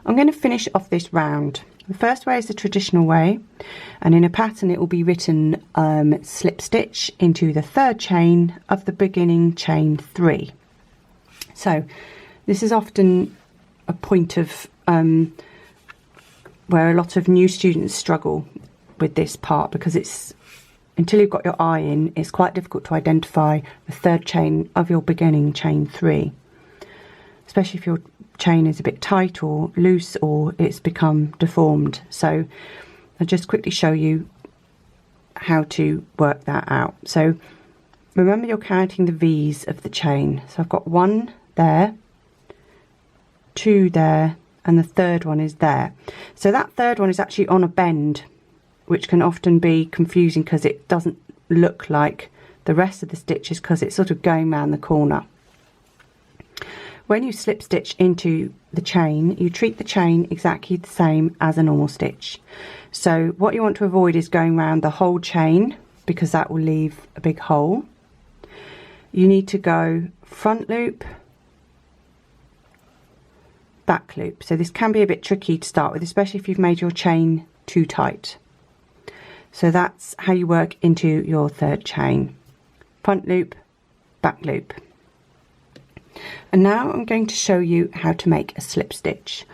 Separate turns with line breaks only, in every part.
I'm going to finish off this round. The first way is the traditional way, and in a pattern it will be written slip stitch into the 3rd chain of the beginning chain 3. So this is often a point of where a lot of new students struggle with this part, because it's, until you've got your eye in, it's quite difficult to identify the 3rd chain of your beginning chain 3, especially if your chain is a bit tight or loose or it's become deformed. So I'll just quickly show you how to work that out. So remember, you're counting the V's of the chain. So I've got 1 there, 2 there, and the 3rd one is there. So that 3rd one is actually on a bend, which can often be confusing because it doesn't look like the rest of the stitches because it's sort of going around the corner. When you slip stitch into the chain, you treat the chain exactly the same as a normal stitch. So what you want to avoid is going around the whole chain, because that will leave a big hole. You need to go front loop, back loop. So this can be a bit tricky to start with, especially if you've made your chain too tight. So that's how you work into your 3rd chain. Front loop, back loop. And now I'm going to show you how to make a slip stitch.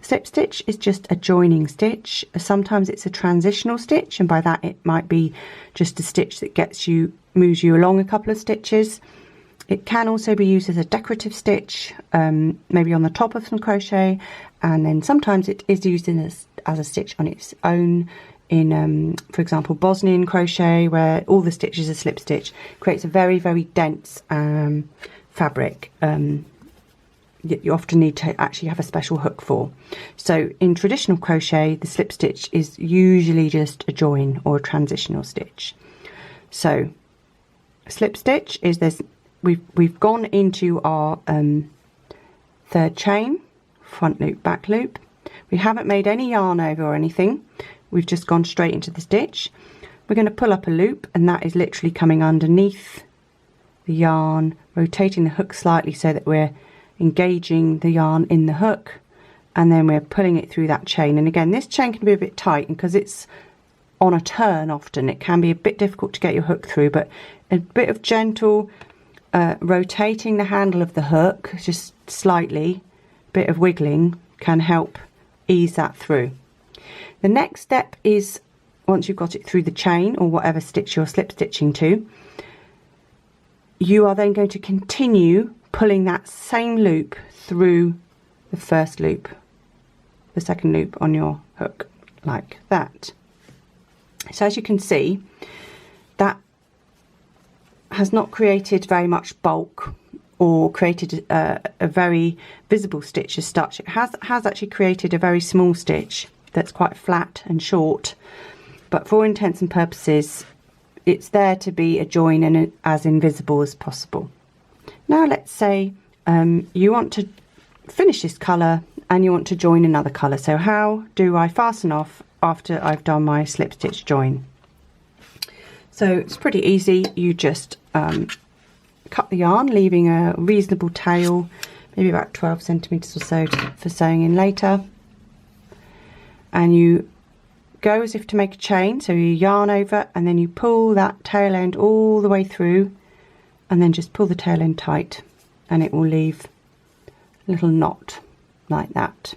Slip stitch is just a joining stitch. Sometimes it's a transitional stitch, and by that it might be just a stitch that moves you along a couple of stitches. It can also be used as a decorative stitch, maybe on the top of some crochet, and then sometimes it is used as a stitch on its own in, for example, Bosnian crochet, where all the stitches are slip stitch. Creates a very, very dense fabric. You often need to actually have a special hook for. So in traditional crochet, the slip stitch is usually just a join or a transitional stitch. So slip stitch is this. We've gone into our 3rd chain, front loop, back loop. We haven't made any yarn over or anything. We've just gone straight into the stitch. We're going to pull up a loop, and that is literally coming underneath the yarn, rotating the hook slightly so that we're engaging the yarn in the hook, and then we're pulling it through that chain. And again, this chain can be a bit tight, and because it's on a turn often, it can be a bit difficult to get your hook through, but a bit of gentle rotating the handle of the hook just slightly, bit of wiggling can help ease that through. The next step is, once you've got it through the chain or whatever stitch you're slip stitching to, you are then going to continue pulling that same loop through the 1st loop, the 2nd loop on your hook, like that. So as you can see, that has not created very much bulk or created a very visible stitch as such. It has actually created a very small stitch that's quite flat and short, but for all intents and purposes it's there to be a join and as invisible as possible. Now let's say you want to finish this colour and you want to join another colour. So how do I fasten off after I've done my slip stitch join? So it's pretty easy. You just cut the yarn, leaving a reasonable tail, maybe about 12 centimetres or so for sewing in later. And you go as if to make a chain, so you yarn over and then you pull that tail end all the way through, and then just pull the tail end tight, and it will leave a little knot like that.